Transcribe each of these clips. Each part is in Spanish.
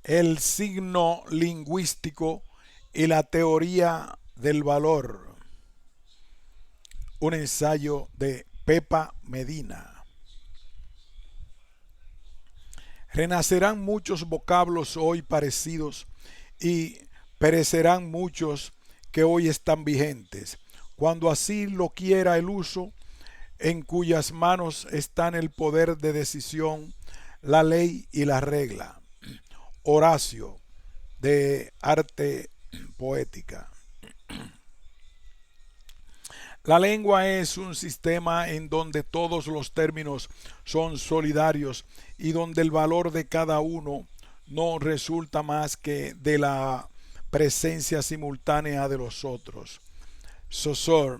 El signo lingüístico y la teoría del valor. Un ensayo de Pepa Medina. Renacerán muchos vocablos hoy parecidos y perecerán muchos que hoy están vigentes, cuando así lo quiera el uso, en cuyas manos están el poder de decisión, la ley y la regla. Horacio, de Arte Poética. La lengua es un sistema en donde todos los términos son solidarios y donde el valor de cada uno no resulta más que de la presencia simultánea de los otros. Saussure,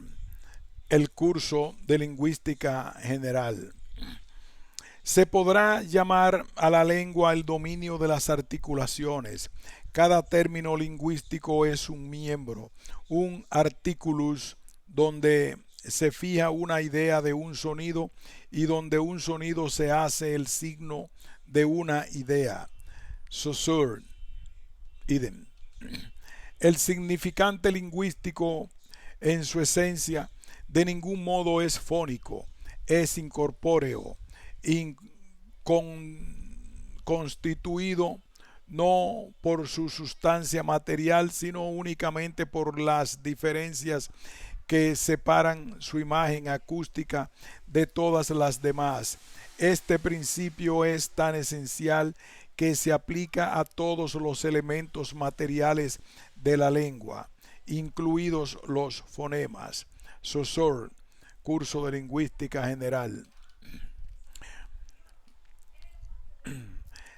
el curso de lingüística general. Se podrá llamar a la lengua el dominio de las articulaciones. Cada término lingüístico es un miembro, un articulus, donde se fija una idea de un sonido y donde un sonido se hace el signo de una idea. Saussure, idem. El significante lingüístico en su esencia de ningún modo es fónico, es incorpóreo, constituido no por su sustancia material, sino únicamente por las diferencias que separan su imagen acústica de todas las demás. Este principio es tan esencial que se aplica a todos los elementos materiales de la lengua, incluidos los fonemas. Saussure, curso de lingüística general.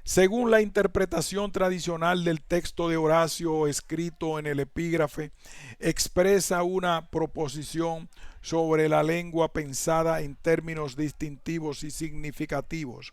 Según la interpretación tradicional del texto de Horacio escrito en el epígrafe, expresa una proposición sobre la lengua pensada en términos distintivos y significativos,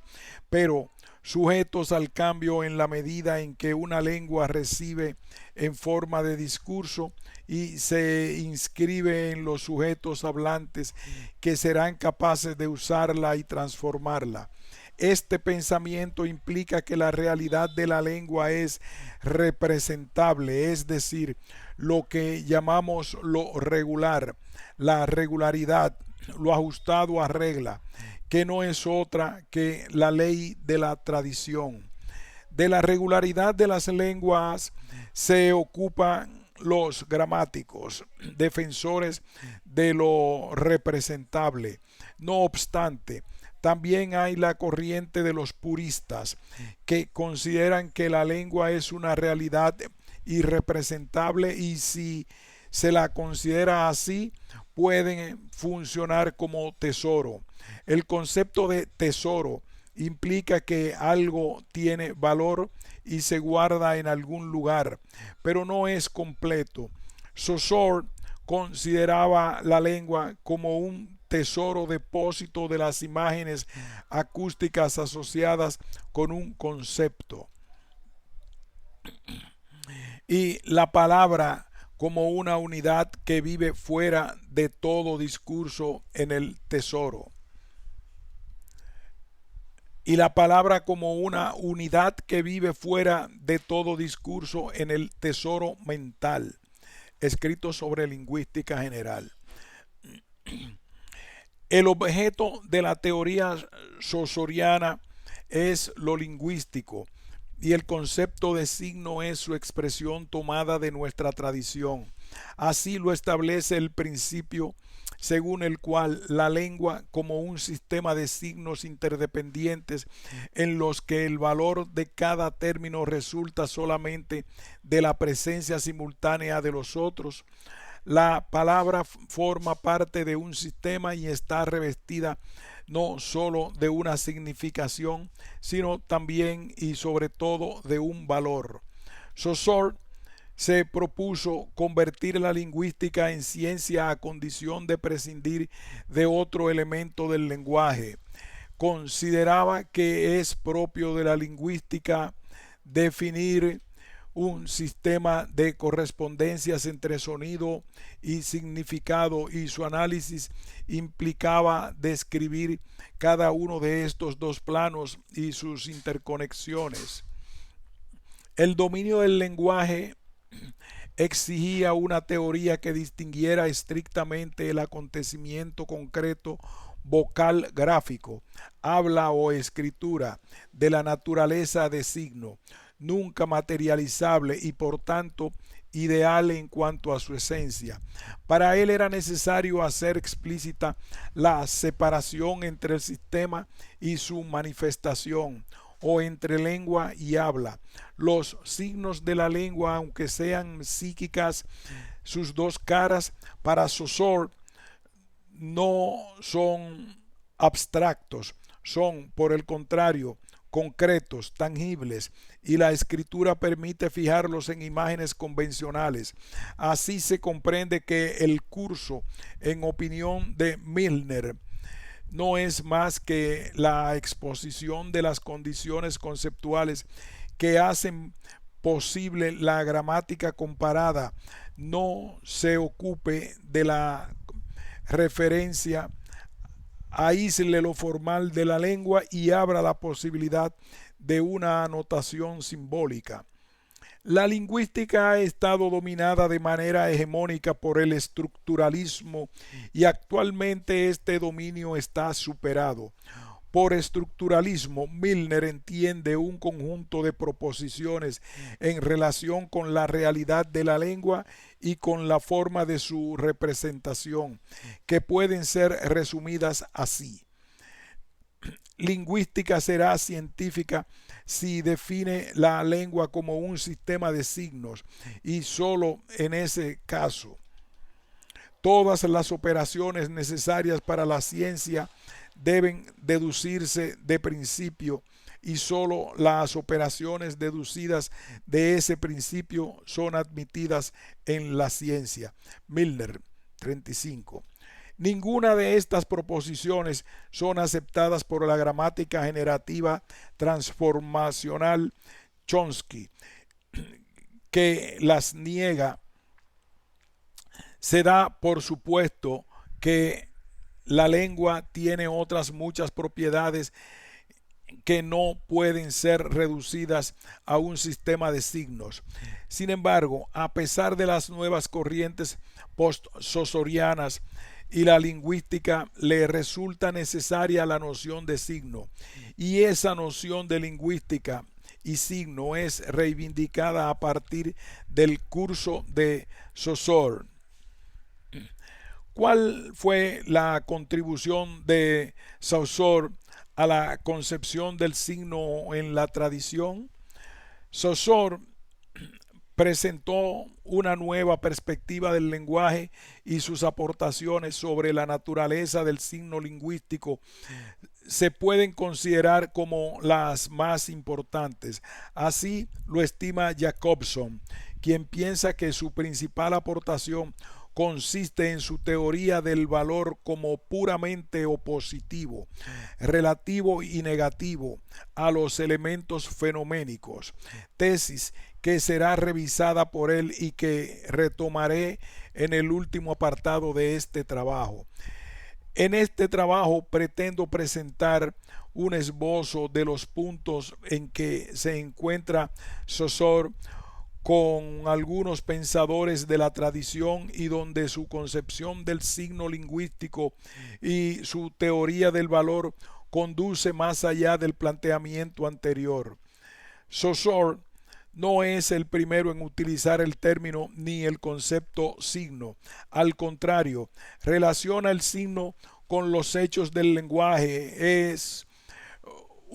pero sujetos al cambio en la medida en que una lengua recibe en forma de discurso y se inscribe en los sujetos hablantes que serán capaces de usarla y transformarla. Este pensamiento implica que la realidad de la lengua es representable, es decir, lo que llamamos lo regular, la regularidad, lo ajustado a regla, que no es otra que la ley de la tradición. De la regularidad de las lenguas se ocupan los gramáticos, defensores de lo representable. No obstante, también hay la corriente de los puristas, que consideran que la lengua es una realidad irrepresentable y si se la considera así, pueden funcionar como tesoro. El concepto de tesoro implica que algo tiene valor y se guarda en algún lugar, pero no es completo. Saussure consideraba la lengua como un tesoro depósito de las imágenes acústicas asociadas con un concepto. Y la palabra como una unidad que vive fuera de todo discurso en el tesoro. Y la palabra como una unidad que vive fuera de todo discurso en el tesoro mental, escrito sobre lingüística general. El objeto de la teoría saussuriana es lo lingüístico y el concepto de signo es su expresión tomada de nuestra tradición. Así lo establece el principio según el cual la lengua como un sistema de signos interdependientes en los que el valor de cada término resulta solamente de la presencia simultánea de los otros. La palabra forma parte de un sistema y está revestida no sólo de una significación, sino también y sobre todo de un valor. Saussure se propuso convertir la lingüística en ciencia a condición de prescindir de otro elemento del lenguaje. Consideraba que es propio de la lingüística definir un sistema de correspondencias entre sonido y significado y su análisis implicaba describir cada uno de estos dos planos y sus interconexiones. El dominio del lenguaje exigía una teoría que distinguiera estrictamente el acontecimiento concreto vocal gráfico, habla o escritura, de la naturaleza de signo, nunca materializable y por tanto ideal en cuanto a su esencia. Para él era necesario hacer explícita la separación entre el sistema y su manifestación, o entre lengua y habla. Los signos de la lengua, aunque sean psíquicas, sus dos caras, para Saussure no son abstractos, son, por el contrario, concretos, tangibles, y la escritura permite fijarlos en imágenes convencionales. Así se comprende que el curso, en opinión de Milner, no es más que la exposición de las condiciones conceptuales que hacen posible la gramática comparada. No se ocupe de la referencia, aísle lo formal de la lengua y abra la posibilidad de una anotación simbólica. La lingüística ha estado dominada de manera hegemónica por el estructuralismo y actualmente este dominio está superado. Por estructuralismo, Milner entiende un conjunto de proposiciones en relación con la realidad de la lengua y con la forma de su representación, que pueden ser resumidas así. Lingüística será científica si define la lengua como un sistema de signos, y solo en ese caso. Todas las operaciones necesarias para la ciencia deben deducirse de principio, y solo las operaciones deducidas de ese principio son admitidas en la ciencia. Milner, 35. Ninguna de estas proposiciones son aceptadas por la gramática generativa transformacional Chomsky, que las niega. Se da por supuesto que la lengua tiene otras muchas propiedades que no pueden ser reducidas a un sistema de signos. Sin embargo, a pesar de las nuevas corrientes post-saussurianas y la lingüística, le resulta necesaria la noción de signo, y esa noción de lingüística y signo es reivindicada a partir del curso de Saussure. ¿Cuál fue la contribución de Saussure a la concepción del signo en la tradición? Saussure presentó una nueva perspectiva del lenguaje, y sus aportaciones sobre la naturaleza del signo lingüístico se pueden considerar como las más importantes. Así lo estima Jacobson, quien piensa que su principal aportación consiste en su teoría del valor como puramente opositivo, relativo y negativo a los elementos fenoménicos, tesis que será revisada por él y que retomaré en el último apartado de este trabajo. En este trabajo pretendo presentar un esbozo de los puntos en que se encuentra Saussure con algunos pensadores de la tradición, y donde su concepción del signo lingüístico y su teoría del valor conduce más allá del planteamiento anterior. Saussure no es el primero en utilizar el término ni el concepto signo. Al contrario, relaciona el signo con los hechos del lenguaje. Es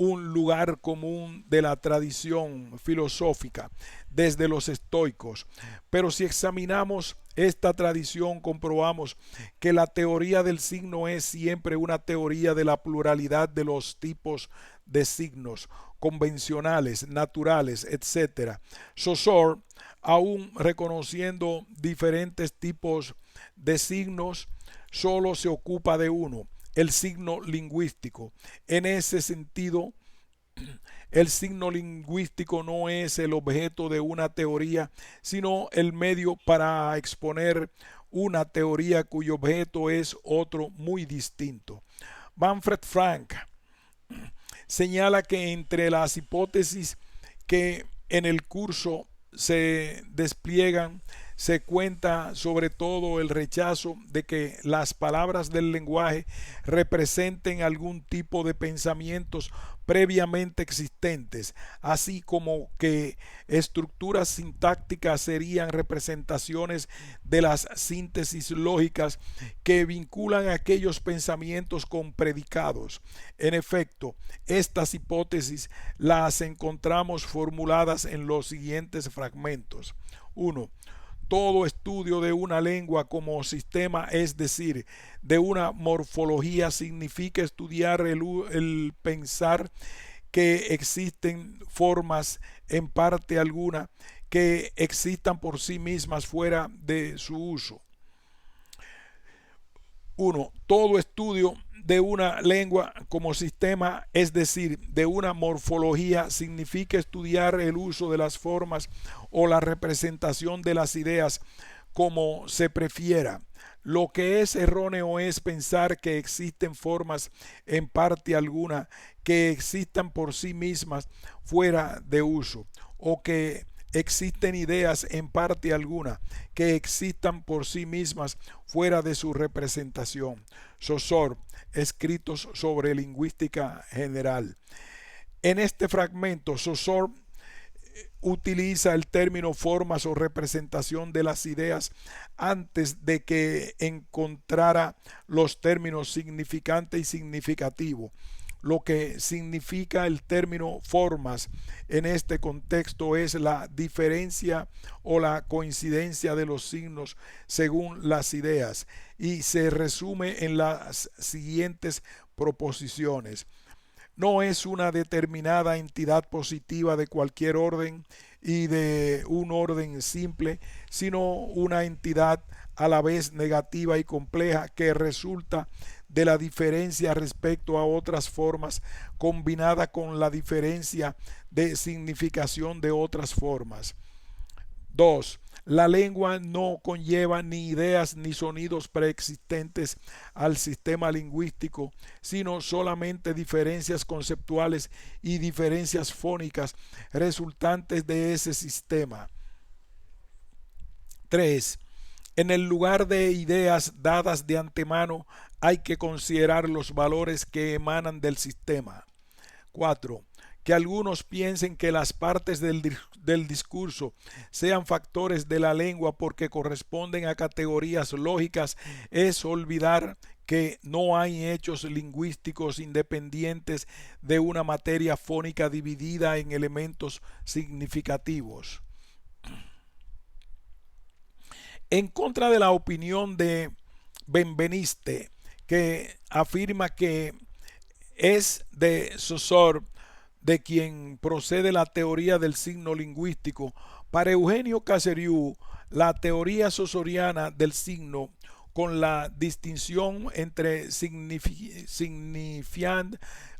un lugar común de la tradición filosófica desde los estoicos. Pero si examinamos esta tradición, comprobamos que la teoría del signo es siempre una teoría de la pluralidad de los tipos de signos convencionales, naturales, etc. Saussure, aún reconociendo diferentes tipos de signos, solo se ocupa de uno: el signo lingüístico. En ese sentido, el signo lingüístico no es el objeto de una teoría, sino el medio para exponer una teoría cuyo objeto es otro muy distinto. Manfred Frank señala que entre las hipótesis que en el curso se despliegan, se cuenta sobre todo el rechazo de que las palabras del lenguaje representen algún tipo de pensamientos previamente existentes, así como que estructuras sintácticas serían representaciones de las síntesis lógicas que vinculan aquellos pensamientos con predicados. En efecto, estas hipótesis las encontramos formuladas en los siguientes fragmentos. 1. Todo estudio de una lengua como sistema, es decir, de una morfología, significa estudiar el pensar que existen formas en parte alguna que existan por sí mismas fuera de su uso. 1. Todo estudio de una lengua como sistema, es decir, de una morfología, significa estudiar el uso de las formas o la representación de las ideas como se prefiera. Lo que es erróneo es pensar que existen formas en parte alguna que existan por sí mismas fuera de uso, o que existen ideas en parte alguna que existan por sí mismas fuera de su representación. Saussure, Escritos sobre lingüística general. En este fragmento, Saussure utiliza el término formas o representación de las ideas antes de que encontrara los términos significante y significativo. Lo que significa el término formas en este contexto es la diferencia o la coincidencia de los signos según las ideas, y se resume en las siguientes proposiciones. No es una determinada entidad positiva de cualquier orden y de un orden simple, sino una entidad a la vez negativa y compleja que resulta de la diferencia respecto a otras formas, combinada con la diferencia de significación de otras formas. 2. La lengua no conlleva ni ideas ni sonidos preexistentes al sistema lingüístico, sino solamente diferencias conceptuales y diferencias fónicas resultantes de ese sistema. 3. En el lugar de ideas dadas de antemano, hay que considerar los valores que emanan del sistema. 4. Que algunos piensen que las partes del discurso sean factores de la lengua porque corresponden a categorías lógicas es olvidar que no hay hechos lingüísticos independientes de una materia fónica dividida en elementos significativos. En contra de la opinión de Benveniste, que afirma que es de Saussure de quien procede la teoría del signo lingüístico, para Eugenio Caseriu, la teoría saussuriana del signo, con la distinción entre signifiant,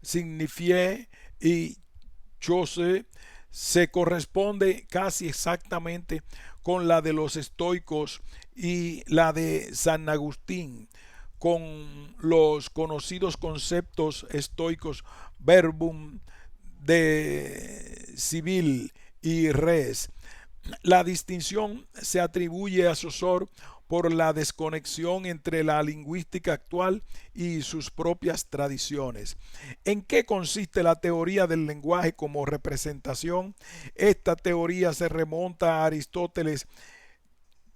signifié y chose, se corresponde casi exactamente con la de los estoicos y la de San Agustín, con los conocidos conceptos estoicos verbum, de civil y res. La distinción se atribuye a Saussure por la desconexión entre la lingüística actual y sus propias tradiciones. ¿En qué consiste la teoría del lenguaje como representación? Esta teoría se remonta a Aristóteles,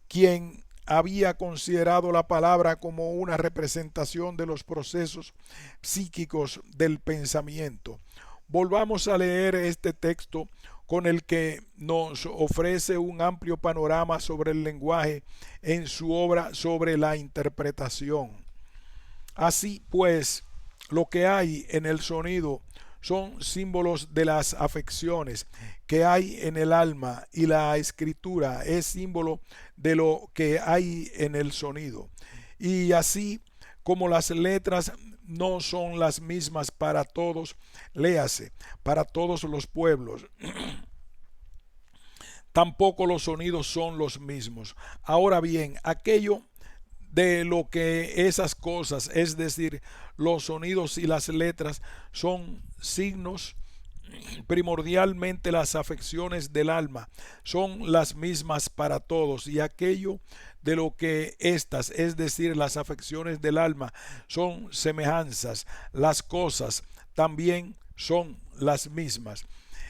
quien había considerado la palabra como una representación de los procesos psíquicos del pensamiento. Volvamos a leer este texto con el que nos ofrece un amplio panorama sobre el lenguaje en su obra sobre la interpretación. Así pues, lo que hay en el sonido son símbolos de las afecciones que hay en el alma, y la escritura es símbolo de lo que hay en el sonido. Y así como las letras no son las mismas para todos, léase, para todos los pueblos, tampoco los sonidos son los mismos. Ahora bien, aquello de lo que esas cosas, es decir, los sonidos y las letras, son signos, primordialmente las afecciones del alma son las mismas para todos, y aquello de lo que éstas, es decir, las afecciones del alma, son semejanzas, las cosas también son las mismas.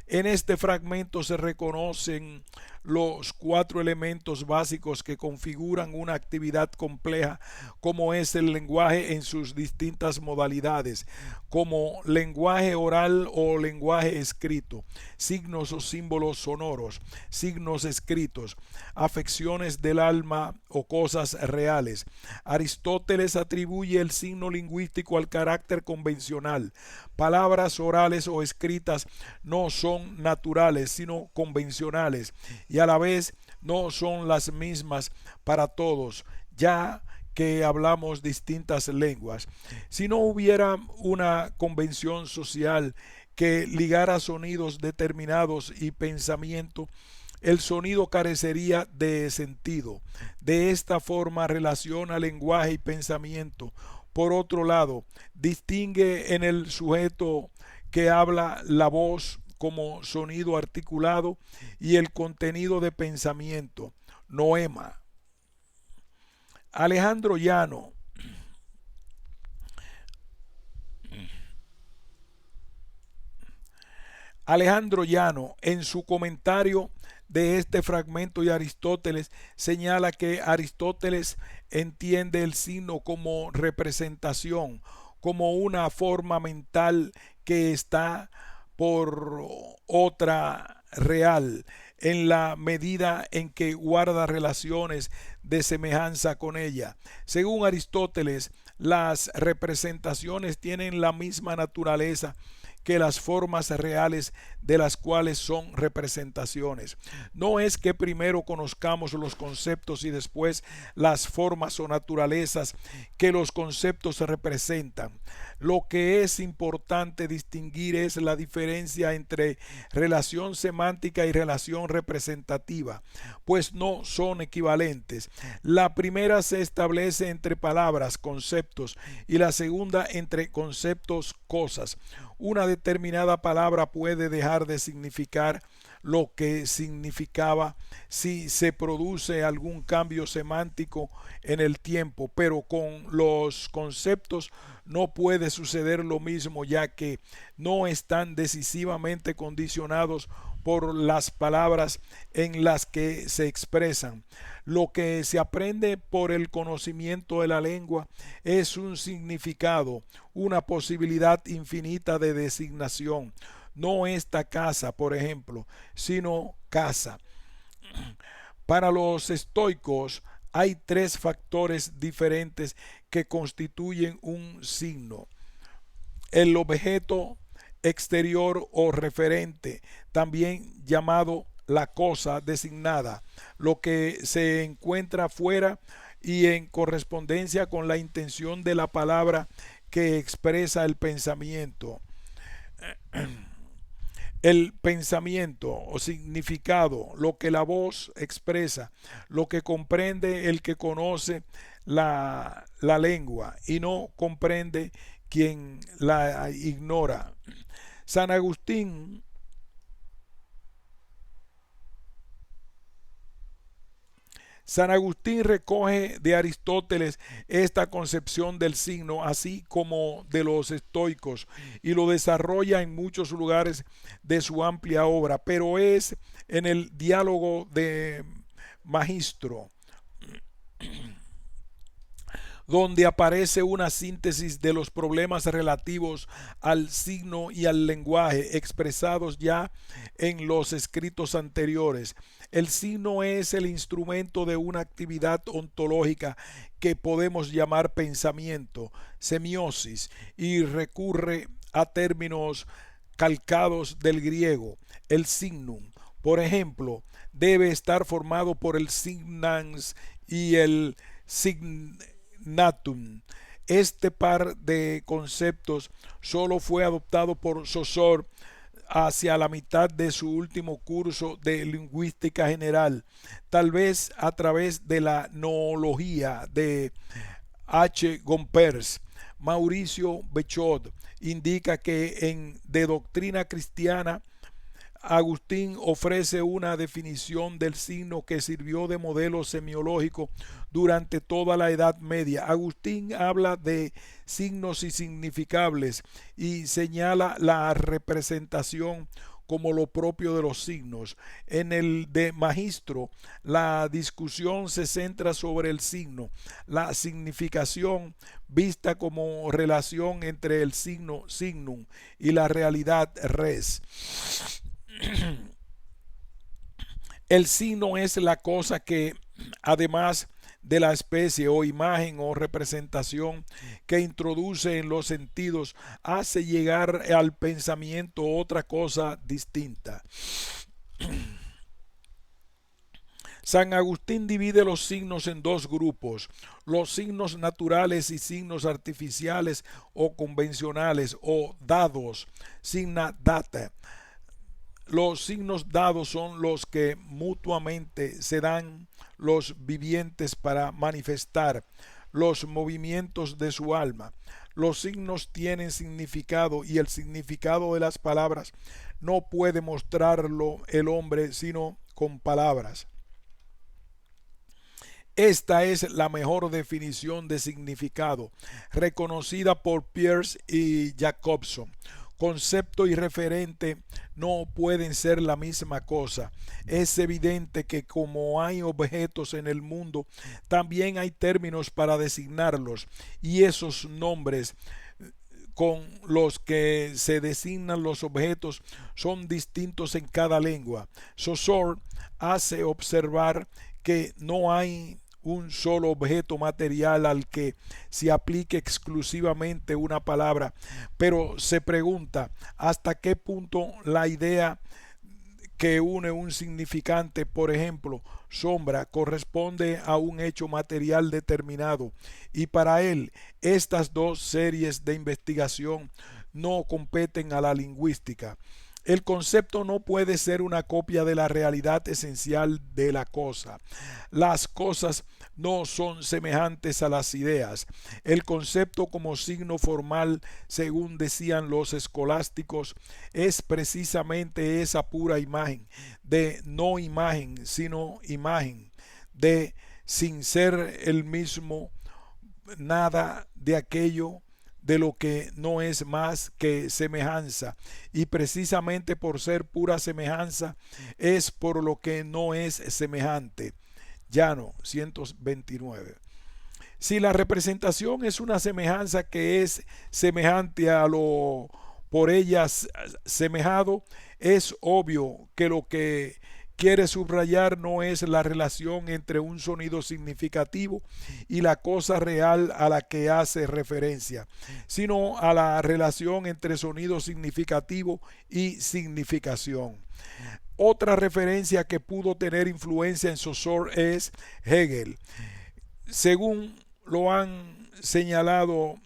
En este fragmento se reconocen los cuatro elementos básicos que configuran una actividad compleja, como es el lenguaje en sus distintas modalidades, como lenguaje oral o lenguaje escrito, signos o símbolos sonoros, signos escritos, afecciones del alma o cosas reales. Aristóteles atribuye el signo lingüístico al carácter convencional. Palabras orales o escritas no son naturales, sino convencionales, y a la vez no son las mismas para todos, ya que hablamos distintas lenguas. Si no hubiera una convención social que ligara sonidos determinados y pensamiento, el sonido carecería de sentido. De esta forma relaciona lenguaje y pensamiento. Por otro lado, distingue en el sujeto que habla la voz como sonido articulado y el contenido de pensamiento, noema. Alejandro Llano Alejandro Llano, en su comentario de este fragmento de Aristóteles, señala que Aristóteles entiende el signo como representación, como una forma mental que está por otra real, en la medida en que guarda relaciones de semejanza con ella. Según Aristóteles, las representaciones tienen la misma naturaleza que las formas reales de las cuales son representaciones. No es que primero conozcamos los conceptos y después las formas o naturalezas que los conceptos representan. Lo que es importante distinguir es la diferencia entre relación semántica y relación representativa, pues no son equivalentes. La primera se establece entre palabras, conceptos, y la segunda entre conceptos, cosas. Una determinada palabra puede dejar de significar lo que significaba si se produce algún cambio semántico en el tiempo, pero con los conceptos no puede suceder lo mismo, ya que no están decisivamente condicionados por las palabras en las que se expresan. Lo que se aprende por el conocimiento de la lengua es un significado, una posibilidad infinita de designación. No esta casa, por ejemplo, sino casa. Para los estoicos hay tres factores diferentes que constituyen un signo: el objeto exterior o referente, también llamado la cosa designada, lo que se encuentra fuera y en correspondencia con la intención de la palabra que expresa el pensamiento. El pensamiento o significado, lo que la voz expresa, lo que comprende el que conoce la lengua y no comprende quien la ignora. San Agustín San Agustín recoge de Aristóteles esta concepción del signo, así como de los estoicos, y lo desarrolla en muchos lugares de su amplia obra, pero es en el diálogo de Magistro donde aparece una síntesis de los problemas relativos al signo y al lenguaje expresados ya en los escritos anteriores. El signo es el instrumento de una actividad ontológica que podemos llamar pensamiento, semiosis, y recurre a términos calcados del griego, el signum. Por ejemplo, debe estar formado por el signans y el signatum. Este par de conceptos solo fue adoptado por Saussure hacia la mitad de su último curso de lingüística general, tal vez a través de la noología de H. Gompers. Mauricio Bechod indica que de doctrina cristiana, Agustín ofrece una definición del signo que sirvió de modelo semiológico durante toda la Edad Media. Agustín habla de signos insignificables y señala la representación como lo propio de los signos. En el de Magistro, la discusión se centra sobre el signo, la significación vista como relación entre el signo signum y la realidad res. El signo es la cosa que, además de la especie o imagen o representación que introduce en los sentidos, hace llegar al pensamiento otra cosa distinta. San Agustín divide los signos en dos grupos: los signos naturales y signos artificiales o convencionales o dados, signa data. Los signos dados son los que mutuamente se dan los vivientes para manifestar los movimientos de su alma. Los signos tienen significado y el significado de las palabras no puede mostrarlo el hombre sino con palabras. Esta es la mejor definición de significado, reconocida por Peirce y Jacobson. Concepto y referente no pueden ser la misma cosa. Es evidente que como hay objetos en el mundo, también hay términos para designarlos, y esos nombres con los que se designan los objetos son distintos en cada lengua. Saussure hace observar que no hay un solo objeto material al que se aplique exclusivamente una palabra, pero se pregunta hasta qué punto la idea que une un significante, por ejemplo, sombra, corresponde a un hecho material determinado, y para él estas dos series de investigación no competen a la lingüística. El concepto no puede ser una copia de la realidad esencial de la cosa. Las cosas no son semejantes a las ideas. El concepto como signo formal, según decían los escolásticos, es precisamente esa pura imagen, de no imagen, sino imagen, de sin ser el mismo nada de aquello de lo que no es más que semejanza, y precisamente por ser pura semejanza es por lo que no es semejante. Llano 129. Si la representación es una semejanza que es semejante a lo por ellas semejado, es obvio que lo que quiere subrayar no es la relación entre un sonido significativo y la cosa real a la que hace referencia, sino a la relación entre sonido significativo y significación. Otra referencia que pudo tener influencia en Saussure es Hegel. Según lo han señalado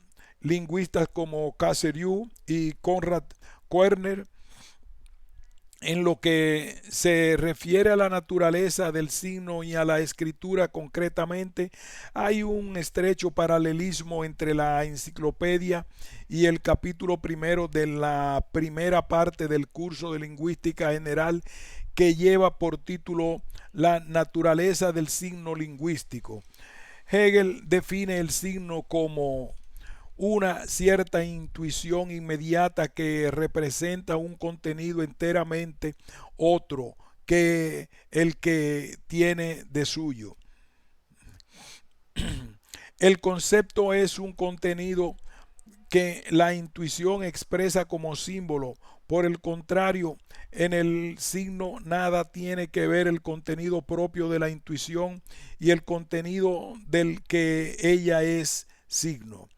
lingüistas como Caseriu y Konrad Koerner, en lo que se refiere a la naturaleza del signo y a la escritura concretamente, hay un estrecho paralelismo entre la enciclopedia y el capítulo primero de la primera parte del curso de lingüística general, que lleva por título La naturaleza del signo lingüístico. Hegel define el signo como una cierta intuición inmediata que representa un contenido enteramente otro que el que tiene de suyo. El concepto es un contenido que la intuición expresa como símbolo. Por el contrario, en el signo nada tiene que ver el contenido propio de la intuición y el contenido del que ella es signo.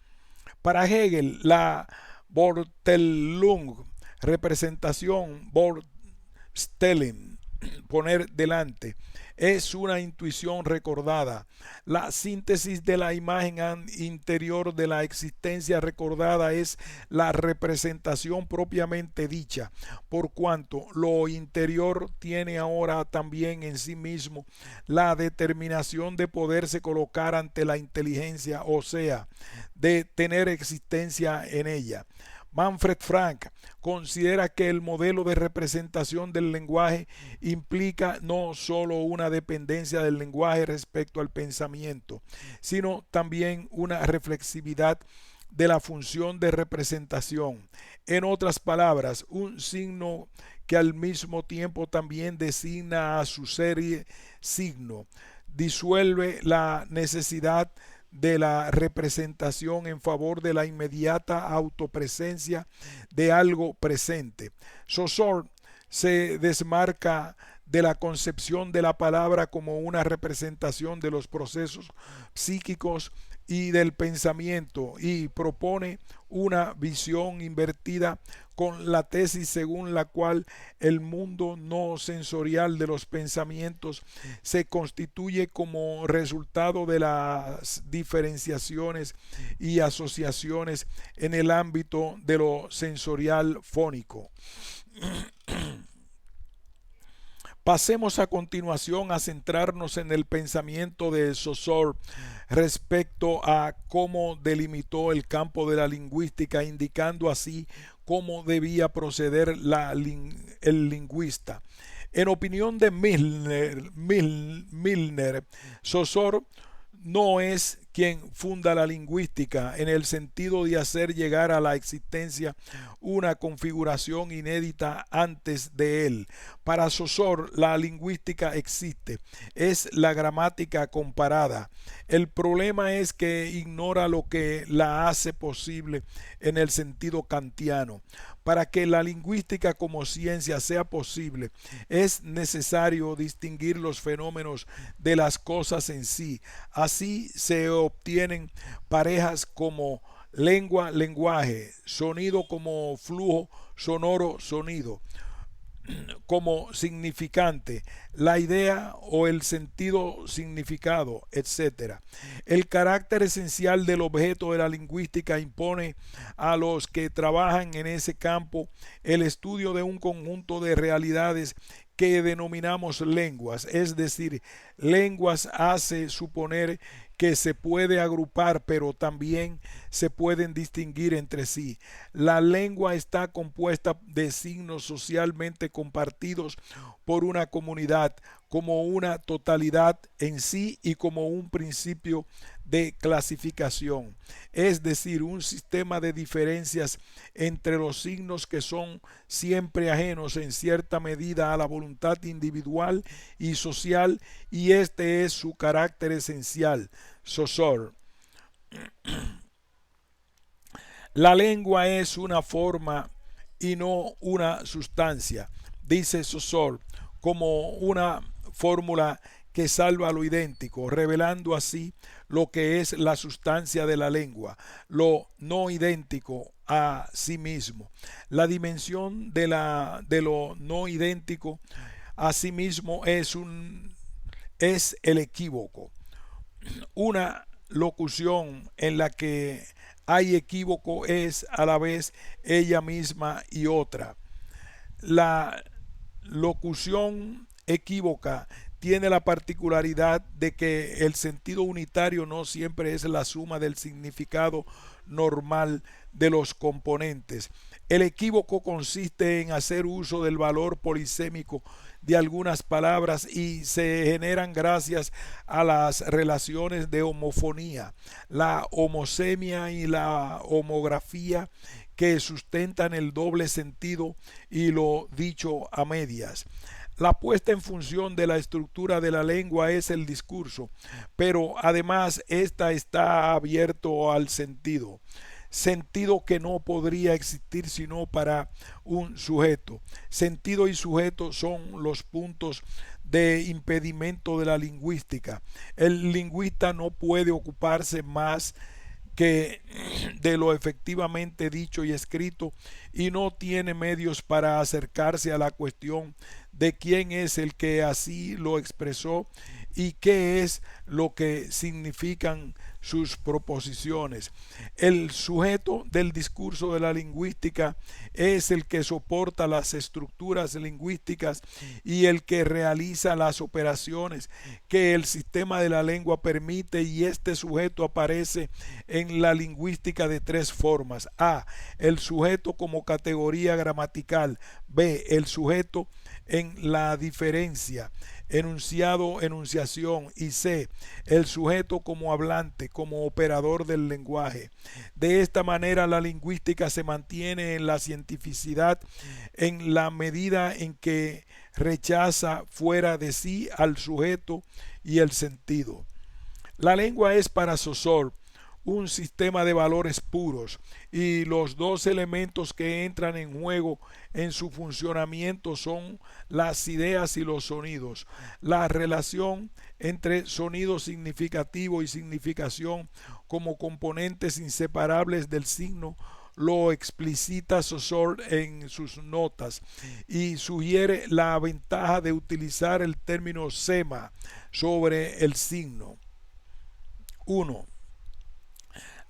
Para Hegel, la Vorstellung, representación, Vorstellen, poner delante, es una intuición recordada. La síntesis de la imagen interior de la existencia recordada es la representación propiamente dicha, por cuanto lo interior tiene ahora también en sí mismo la determinación de poderse colocar ante la inteligencia, o sea, de tener existencia en ella. Manfred Frank considera que el modelo de representación del lenguaje implica no solo una dependencia del lenguaje respecto al pensamiento, sino también una reflexividad de la función de representación. En otras palabras, un signo que al mismo tiempo también designa a su serie signo, disuelve la necesidad de la representación en favor de la inmediata autopresencia de algo presente. Saussure se desmarca de la concepción de la palabra como una representación de los procesos psíquicos y del pensamiento y propone una visión invertida con la tesis según la cual el mundo no sensorial de los pensamientos se constituye como resultado de las diferenciaciones y asociaciones en el ámbito de lo sensorial fónico. Pasemos a continuación a centrarnos en el pensamiento de Saussure respecto a cómo delimitó el campo de la lingüística, indicando así cómo debía proceder el lingüista. En opinión de Milner, Saussure no es quien funda la lingüística en el sentido de hacer llegar a la existencia una configuración inédita antes de él. Para Saussure, la lingüística existe, es la gramática comparada. El problema es que ignora lo que la hace posible en el sentido kantiano. Para que la lingüística como ciencia sea posible, es necesario distinguir los fenómenos de las cosas en sí. Así se obtienen parejas como lengua, lenguaje, sonido como flujo, sonoro, sonido, como significante, la idea o el sentido significado, etc. El carácter esencial del objeto de la lingüística impone a los que trabajan en ese campo el estudio de un conjunto de realidades que denominamos lenguas, es decir, lenguas hace suponer que se puede agrupar, pero también se pueden distinguir entre sí. La lengua está compuesta de signos socialmente compartidos por una comunidad, como una totalidad en sí y como un principio de clasificación, es decir, un sistema de diferencias entre los signos que son siempre ajenos en cierta medida a la voluntad individual y social, y este es su carácter esencial. Saussure. La lengua es una forma y no una sustancia, dice Saussure, como una fórmula que salva lo idéntico, revelando así lo que es la sustancia de la lengua, lo no idéntico a sí mismo. La dimensión de lo no idéntico a sí mismo es el equívoco. Una locución en la que hay equívoco es a la vez ella misma y otra. La locución equívoca tiene la particularidad de que el sentido unitario no siempre es la suma del significado normal de los componentes. El equívoco consiste en hacer uso del valor polisémico de algunas palabras y se generan gracias a las relaciones de homofonía, la homosemia y la homografía que sustentan el doble sentido y lo dicho a medias. La puesta en función de la estructura de la lengua es el discurso, pero además ésta está abierto al sentido que no podría existir sino para un sujeto. Sentido y sujeto son los puntos de impedimento de la lingüística. El lingüista no puede ocuparse más que de lo efectivamente dicho y escrito y no tiene medios para acercarse a la cuestión de quién es el que así lo expresó y qué es lo que significan sus proposiciones. El sujeto del discurso de la lingüística es el que soporta las estructuras lingüísticas y el que realiza las operaciones que el sistema de la lengua permite, y este sujeto aparece en la lingüística de tres formas: A, el sujeto como categoría gramatical; B, el sujeto en la diferencia, enunciado, enunciación; y C, el sujeto como hablante, como operador del lenguaje. De esta manera la lingüística se mantiene en la cientificidad en la medida en que rechaza fuera de sí al sujeto y el sentido. La lengua es para Saussure un sistema de valores puros, y los dos elementos que entran en juego en su funcionamiento son las ideas y los sonidos. La relación entre sonido significativo y significación como componentes inseparables del signo lo explicita Saussure en sus notas, y sugiere la ventaja de utilizar el término sema sobre el signo. 1.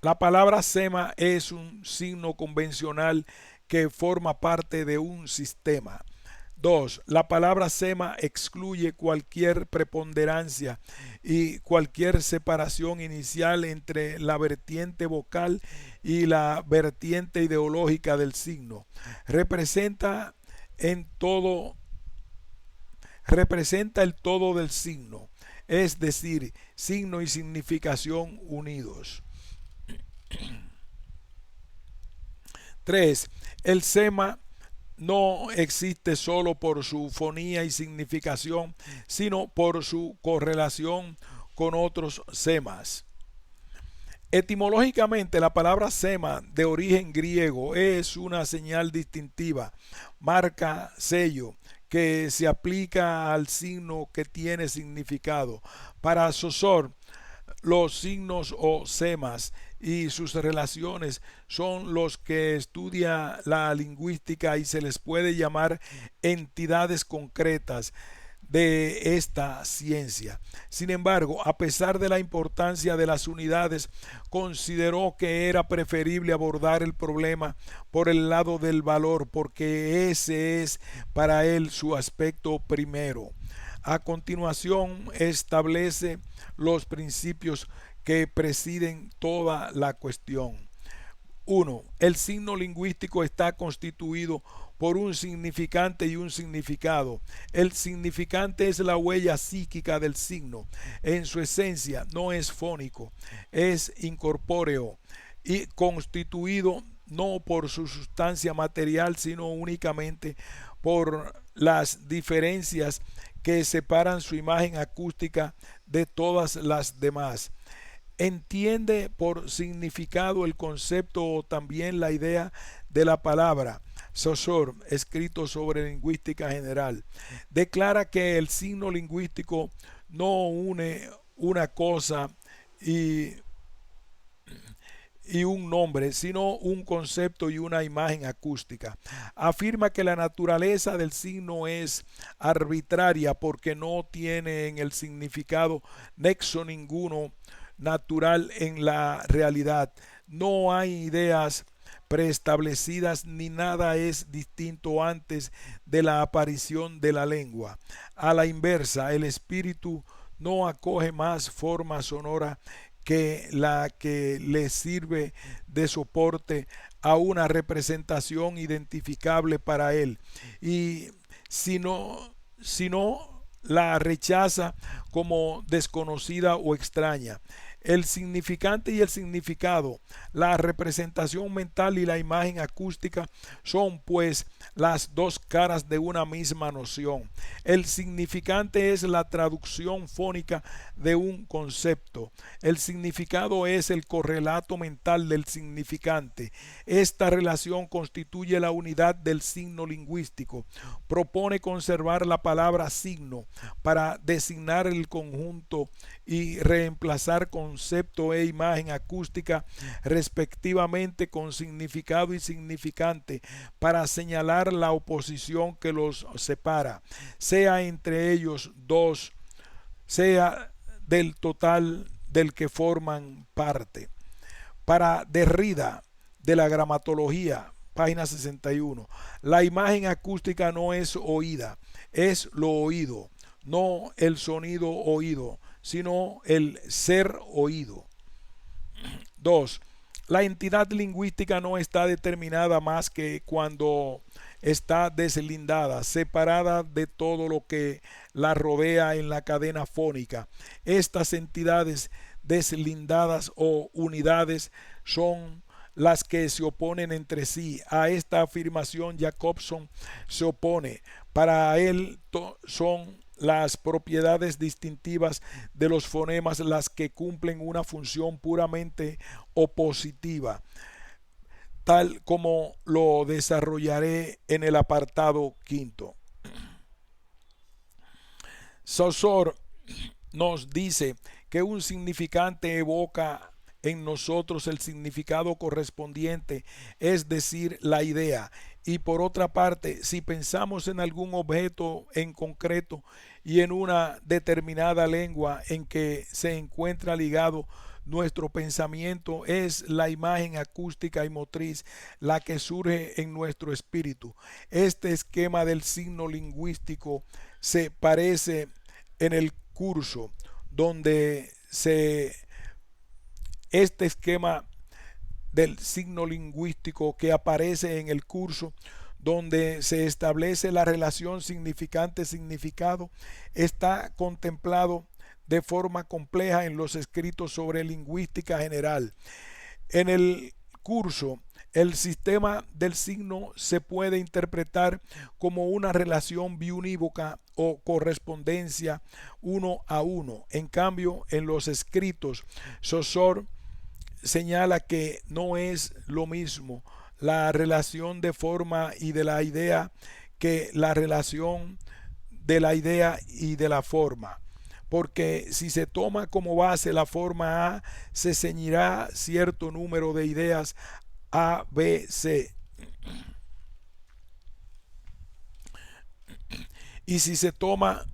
La palabra sema es un signo convencional que forma parte de un sistema. 2. La palabra sema excluye cualquier preponderancia y cualquier separación inicial entre la vertiente vocal y la vertiente ideológica del signo. Representa el todo del signo, es decir, signo y significación unidos. 3. El sema no existe solo por su fonía y significación, sino por su correlación con otros semas. Etimológicamente, la palabra sema, de origen griego, es una señal distintiva, marca, sello, que se aplica al signo que tiene significado. Para Saussure, los signos o semas y sus relaciones son los que estudia la lingüística, y se les puede llamar entidades concretas de esta ciencia. Sin embargo, a pesar de la importancia de las unidades, consideró que era preferible abordar el problema por el lado del valor, porque ese es para él su aspecto primero. A continuación, establece los principios que presiden toda la cuestión. 1. El signo lingüístico está constituido por un significante y un significado. El significante es la huella psíquica del signo. En su esencia no es fónico, es incorpóreo y constituido no por su sustancia material, sino únicamente por las diferencias que separan su imagen acústica de todas las demás. Entiende por significado el concepto o también la idea de la palabra. Saussure, escrito sobre lingüística general, declara que el signo lingüístico no une una cosa y un nombre, sino un concepto y una imagen acústica. Afirma que la naturaleza del signo es arbitraria porque no tiene en el significado nexo ninguno natural en la realidad. No hay ideas preestablecidas ni nada es distinto antes de la aparición de la lengua. A la inversa, el espíritu no acoge más forma sonora que la que le sirve de soporte a una representación identificable para él, y si no la rechaza como desconocida o extraña. El significante y el significado, la representación mental y la imagen acústica son pues las dos caras de una misma noción. El significante es la traducción fónica de un concepto. El significado es el correlato mental del significante. Esta relación constituye la unidad del signo lingüístico. Propone conservar la palabra signo para designar el conjunto y reemplazar con concepto e imagen acústica respectivamente con significado y significante para señalar la oposición que los separa, sea entre ellos dos, sea del total del que forman parte. Para Derrida, de la gramatología, página 61, la imagen acústica no es oída, es lo oído, no el sonido oído, sino el ser oído. 2. La entidad lingüística no está determinada más que cuando está deslindada, separada de todo lo que la rodea en la cadena fónica. Estas entidades deslindadas o unidades son las que se oponen entre sí. A esta afirmación Jacobson se opone. Para él son las propiedades distintivas de los fonemas las que cumplen una función puramente opositiva, tal como lo desarrollaré en el apartado quinto. Saussure nos dice que un significante evoca en nosotros el significado correspondiente, es decir, la idea. Y por otra parte, si pensamos en algún objeto en concreto y en una determinada lengua en que se encuentra ligado nuestro pensamiento, es la imagen acústica y motriz la que surge en nuestro espíritu. Este esquema del signo lingüístico se parece en el curso donde este esquema del signo lingüístico que aparece en el curso donde se establece la relación significante-significado está contemplado de forma compleja en los escritos sobre lingüística general. En el curso, el sistema del signo se puede interpretar como una relación biunívoca o correspondencia uno a uno. En cambio, en los escritos, Saussure señala que no es lo mismo la relación de forma y de la idea que la relación de la idea y de la forma, porque si se toma como base la forma A, se ceñirá cierto número de ideas A, B, C. Y si se toma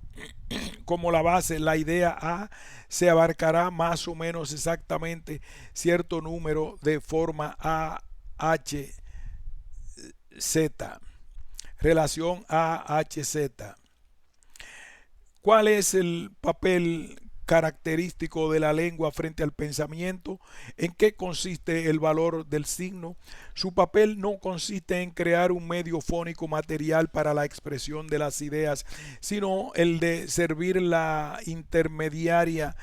como la base la idea A, se abarcará más o menos exactamente cierto número de forma A, H, Z. Relación A, H, Z. ¿Cuál es el papel característico de la lengua frente al pensamiento? ¿En qué consiste el valor del signo? Su papel no consiste en crear un medio fónico material para la expresión de las ideas, sino el de servir de intermediaria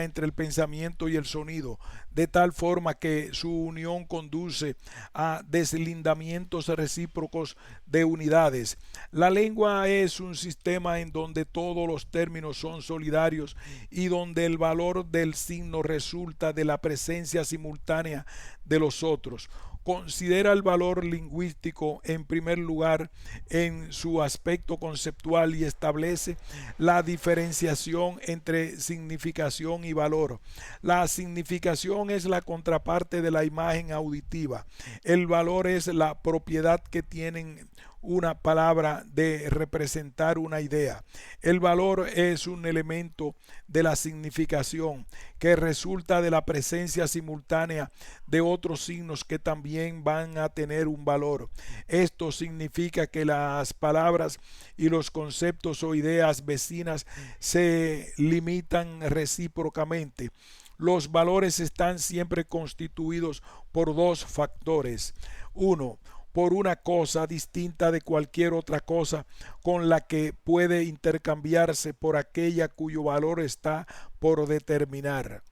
entre el pensamiento y el sonido, de tal forma que su unión conduce a deslindamientos recíprocos de unidades. La lengua es un sistema en donde todos los términos son solidarios y donde el valor del signo resulta de la presencia simultánea de los otros. Considera el valor lingüístico en primer lugar en su aspecto conceptual y establece la diferenciación entre significación y valor. La significación es la contraparte de la imagen auditiva. El valor es la propiedad que tienen una palabra de representar una idea. El valor es un elemento de la significación que resulta de la presencia simultánea de otros signos que también van a tener un valor. Esto significa que las palabras y los conceptos o ideas vecinas se limitan recíprocamente. Los valores están siempre constituidos por dos factores. Uno, por una cosa distinta de cualquier otra cosa con la que puede intercambiarse por aquella cuyo valor está por determinar.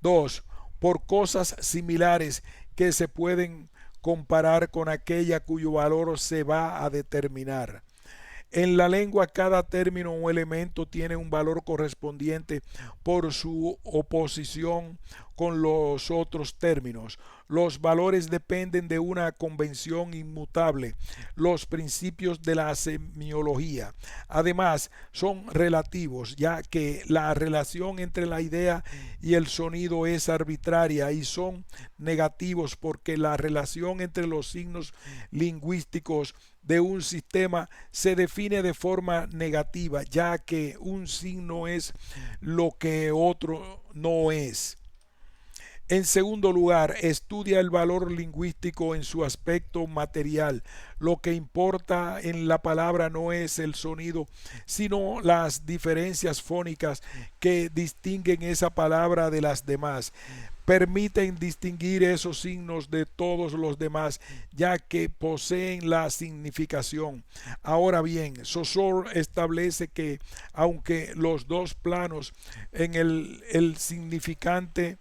2. Por cosas similares que se pueden comparar con aquella cuyo valor se va a determinar. En la lengua cada término o elemento tiene un valor correspondiente por su oposición con los otros términos. Los valores dependen de una convención inmutable, los principios de la semiología. Además, son relativos, ya que la relación entre la idea y el sonido es arbitraria, y son negativos porque la relación entre los signos lingüísticos de un sistema se define de forma negativa, ya que un signo es lo que otro no es. En segundo lugar, estudia el valor lingüístico en su aspecto material. Lo que importa en la palabra no es el sonido, sino las diferencias fónicas que distinguen esa palabra de las demás. Permiten distinguir esos signos de todos los demás, ya que poseen la significación. Ahora bien, Saussure establece que aunque los dos planos en el significante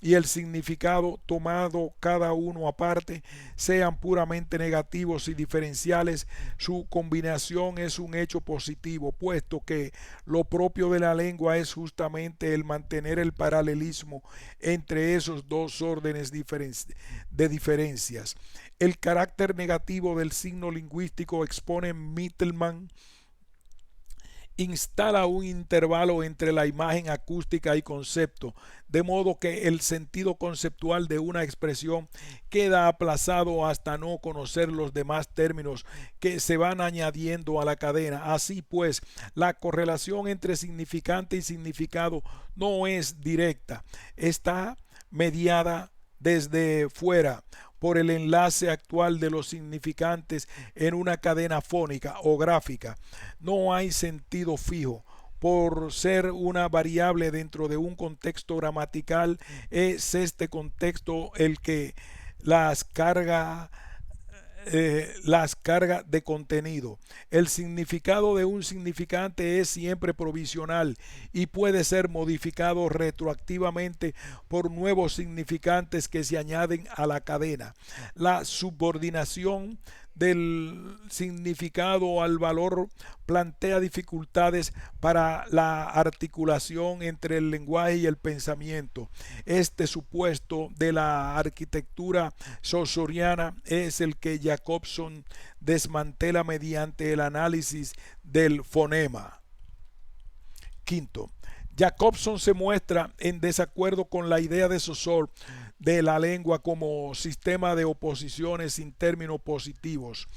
y el significado tomado cada uno aparte sean puramente negativos y diferenciales, su combinación es un hecho positivo, puesto que lo propio de la lengua es justamente el mantener el paralelismo entre esos dos órdenes de diferencias. El carácter negativo del signo lingüístico, expone Mittelman, instala un intervalo entre la imagen acústica y concepto, de modo que el sentido conceptual de una expresión queda aplazado hasta no conocer los demás términos que se van añadiendo a la cadena. Así pues, la correlación entre significante y significado no es directa, está mediada desde fuera por el enlace actual de los significantes en una cadena fónica o gráfica. No hay sentido fijo. Por ser una variable dentro de un contexto gramatical, es este contexto el que las carga de contenido. El significado de un significante es siempre provisional y puede ser modificado retroactivamente por nuevos significantes que se añaden a la cadena. La subordinación del significado al valor plantea dificultades para la articulación entre el lenguaje y el pensamiento. Este supuesto de la arquitectura saussuriana es el que Jacobson desmantela mediante el análisis del fonema. Quinto, Jacobson se muestra en desacuerdo con la idea de Saussure de la lengua como sistema de oposiciones sin términos positivos.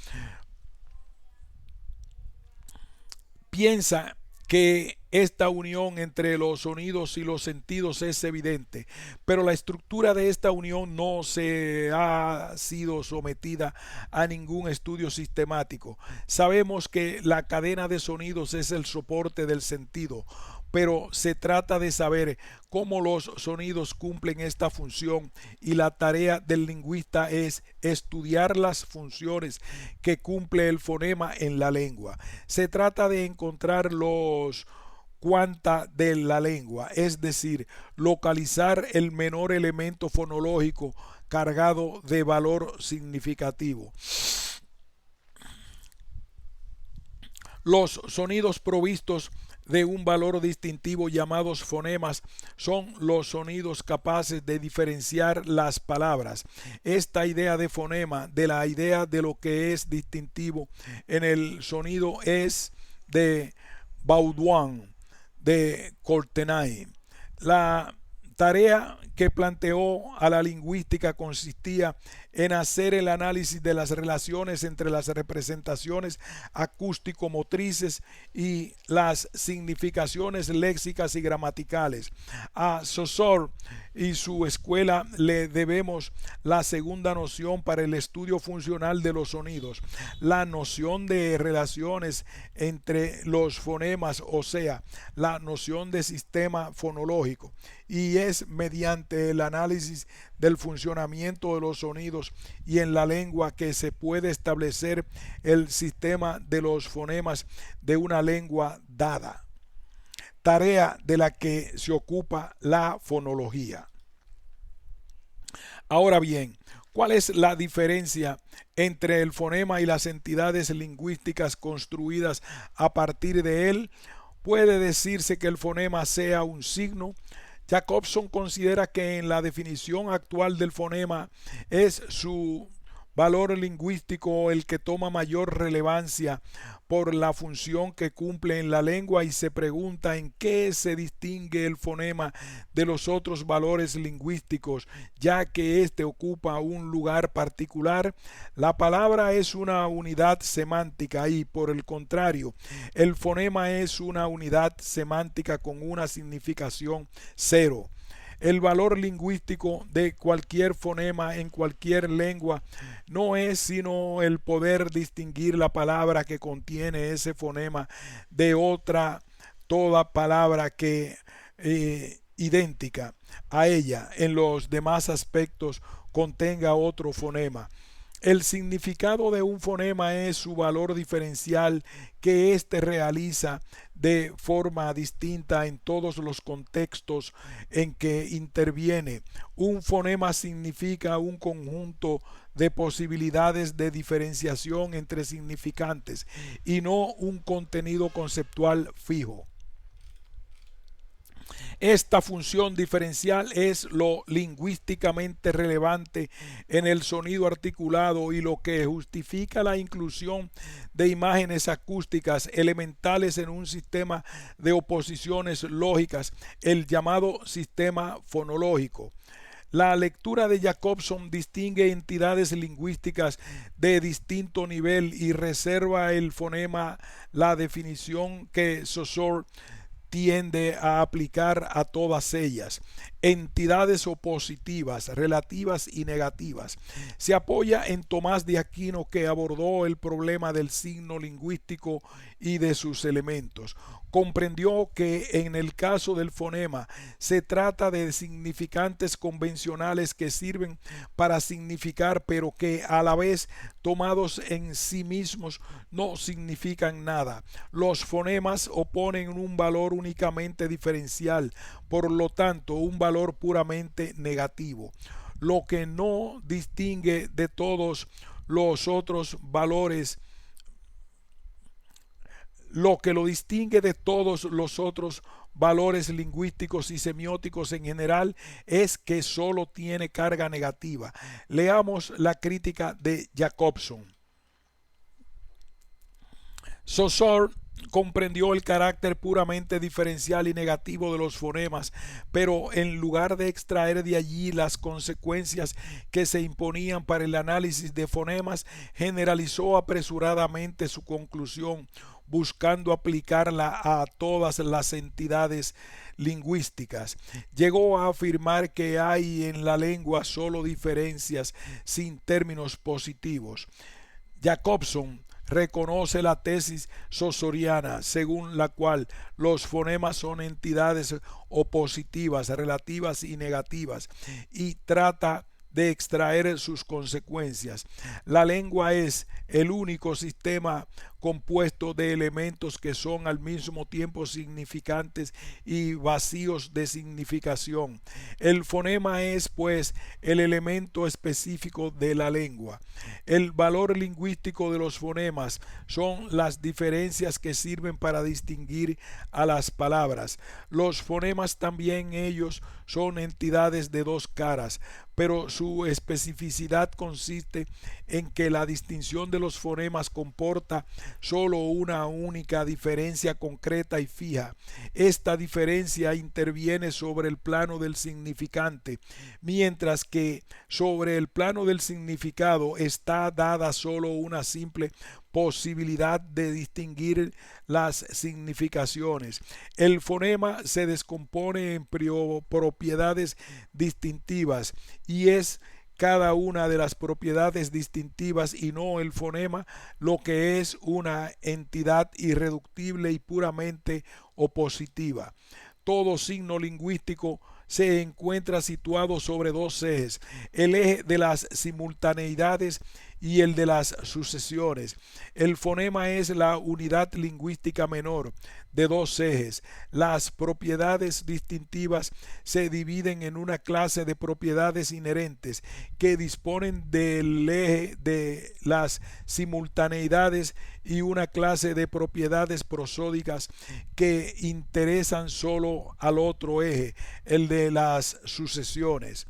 Piensa que esta unión entre los sonidos y los sentidos es evidente, pero la estructura de esta unión no se ha sido sometida a ningún estudio sistemático. Sabemos que la cadena de sonidos es el soporte del sentido, pero se trata de saber cómo los sonidos cumplen esta función, y la tarea del lingüista es estudiar las funciones que cumple el fonema en la lengua. Se trata de encontrar los cuanta de la lengua, es decir, localizar el menor elemento fonológico cargado de valor significativo. Los sonidos provistos de un valor distintivo llamados fonemas son los sonidos capaces de diferenciar las palabras. Esta idea de fonema de la idea de lo que es distintivo en el sonido es de Baudouin de Courtenay. La tarea que planteó a la lingüística consistía en hacer el análisis de las relaciones entre las representaciones acústico-motrices y las significaciones léxicas y gramaticales. A Saussure y su escuela le debemos la segunda noción para el estudio funcional de los sonidos, la noción de relaciones entre los fonemas, o sea, la noción de sistema fonológico, y es mediante el análisis del funcionamiento de los sonidos y en la lengua que se puede establecer el sistema de los fonemas de una lengua dada, tarea de la que se ocupa la fonología. Ahora bien, ¿Cuál es la diferencia entre el fonema y las entidades lingüísticas construidas a partir de él? Puede decirse que el fonema sea un signo. Jacobson considera que en la definición actual del fonema es su valor lingüístico el que toma mayor relevancia por la función que cumple en la lengua, y se pregunta en qué se distingue el fonema de los otros valores lingüísticos, ya que éste ocupa un lugar particular. La palabra es una unidad semántica y, por el contrario, el fonema es una unidad semántica con una significación cero. El valor lingüístico de cualquier fonema en cualquier lengua no es sino el poder distinguir la palabra que contiene ese fonema de otra, toda palabra que idéntica a ella en los demás aspectos contenga otro fonema. El significado de un fonema es su valor diferencial que éste realiza de forma distinta en todos los contextos en que interviene. Un fonema significa un conjunto de posibilidades de diferenciación entre significantes y no un contenido conceptual fijo. Esta función diferencial es lo lingüísticamente relevante en el sonido articulado y lo que justifica la inclusión de imágenes acústicas elementales en un sistema de oposiciones lógicas, el llamado sistema fonológico. La lectura de Jacobson distingue entidades lingüísticas de distinto nivel y reserva el fonema la definición que Saussure tiende a aplicar a todas ellas: entidades opositivas, relativas y negativas. Se apoya en Tomás de Aquino, que abordó el problema del signo lingüístico y de sus elementos. Comprendió que en el caso del fonema se trata de significantes convencionales que sirven para significar, pero que a la vez tomados en sí mismos no significan nada. Los fonemas oponen un valor únicamente diferencial, por lo tanto un valor puramente negativo, lo que no distingue de todos los otros valores. Lo que lo distingue de todos los otros valores lingüísticos y semióticos en general es que solo tiene carga negativa. Leamos la crítica de Jacobson. Saussure comprendió el carácter puramente diferencial y negativo de los fonemas, pero en lugar de extraer de allí las consecuencias que se imponían para el análisis de fonemas, generalizó apresuradamente su conclusión, buscando aplicarla a todas las entidades lingüísticas. Llegó a afirmar que hay en la lengua solo diferencias sin términos positivos. Jacobson reconoce la tesis saussuriana, según la cual los fonemas son entidades opositivas, relativas y negativas, y trata de extraer sus consecuencias. La lengua es el único sistema compuesto de elementos que son al mismo tiempo significantes y vacíos de significación. El fonema es, pues, el elemento específico de la lengua. El valor lingüístico de los fonemas son las diferencias que sirven para distinguir a las palabras. Los fonemas también ellos son entidades de dos caras, pero su especificidad consiste en que la distinción de los fonemas comporta solo una única diferencia concreta y fija. Esta diferencia interviene sobre el plano del significante, mientras que sobre el plano del significado está dada solo una simple posibilidad de distinguir las significaciones. El fonema se descompone en propiedades distintivas y es cada una de las propiedades distintivas y no el fonema lo que es una entidad irreductible y puramente opositiva. Todo signo lingüístico se encuentra situado sobre dos ejes: el eje de las simultaneidades y el de las sucesiones. El fonema es la unidad lingüística menor de dos ejes. Las propiedades distintivas se dividen en una clase de propiedades inherentes que disponen del eje de las simultaneidades y una clase de propiedades prosódicas que interesan solo al otro eje, el de las sucesiones.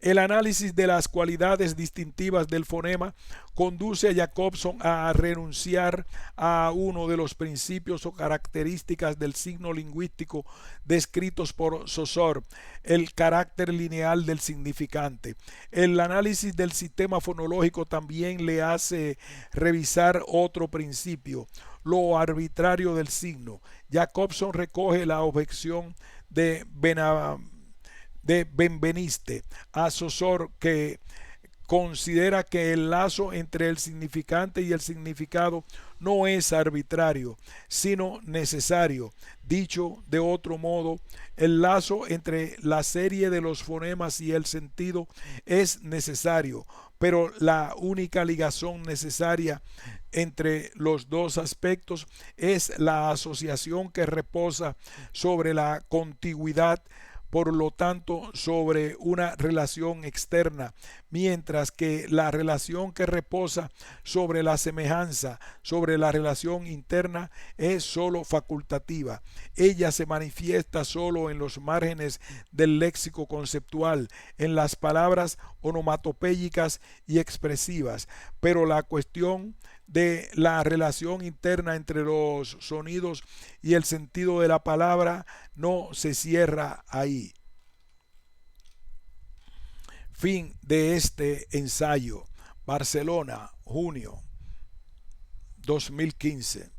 El análisis de las cualidades distintivas del fonema conduce a Jacobson a renunciar a uno de los principios o características del signo lingüístico descritos por Saussure, el carácter lineal del significante. El análisis del sistema fonológico también le hace revisar otro principio, lo arbitrario del signo. Jacobson recoge la objeción de Benveniste a Saussure, que considera que el lazo entre el significante y el significado no es arbitrario, sino necesario. Dicho de otro modo, el lazo entre la serie de los fonemas y el sentido es necesario, pero la única ligación necesaria entre los dos aspectos es la asociación que reposa sobre la contigüidad, por lo tanto sobre una relación externa, mientras que la relación que reposa sobre la semejanza, sobre la relación interna, es sólo facultativa. Ella se manifiesta sólo en los márgenes del léxico conceptual, en las palabras onomatopéyicas y expresivas, pero la cuestión de la relación interna entre los sonidos y el sentido de la palabra no se cierra ahí. Fin de este ensayo. Barcelona, junio 2015.